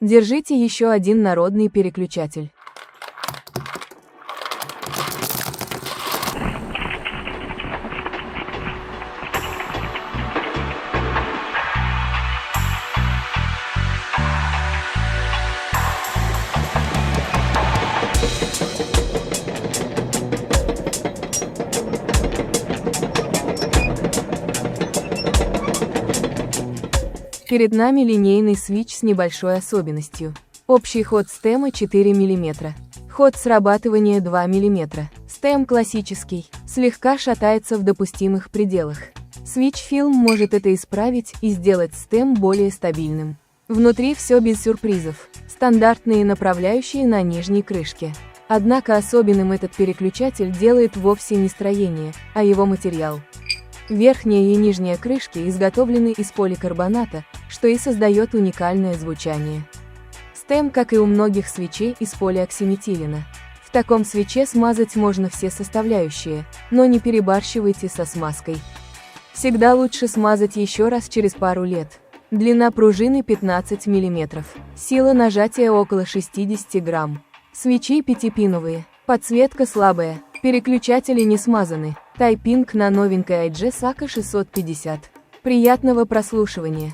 Держите еще один народный переключатель. Перед нами линейный свитч с небольшой особенностью. Общий ход стема 4 мм. Ход срабатывания 2 мм. Стем классический, слегка шатается в допустимых пределах. Switch Film может это исправить и сделать стем более стабильным. Внутри все без сюрпризов. Стандартные направляющие на нижней крышке. Однако особенным этот переключатель делает вовсе не строение, а его материал. Верхняя и нижняя крышки изготовлены из поликарбоната, что и создает уникальное звучание. Стем, как и у многих свечей, из полиоксиметилена. В таком свече смазать можно все составляющие, но не перебарщивайте со смазкой. Всегда лучше смазать еще раз через пару лет. Длина пружины 15 мм. Сила нажатия около 60 грамм. Свечи 5-пиновые. Подсветка слабая. Переключатели не смазаны. Тайпинг на новенькой IG Saka 650. Приятного прослушивания!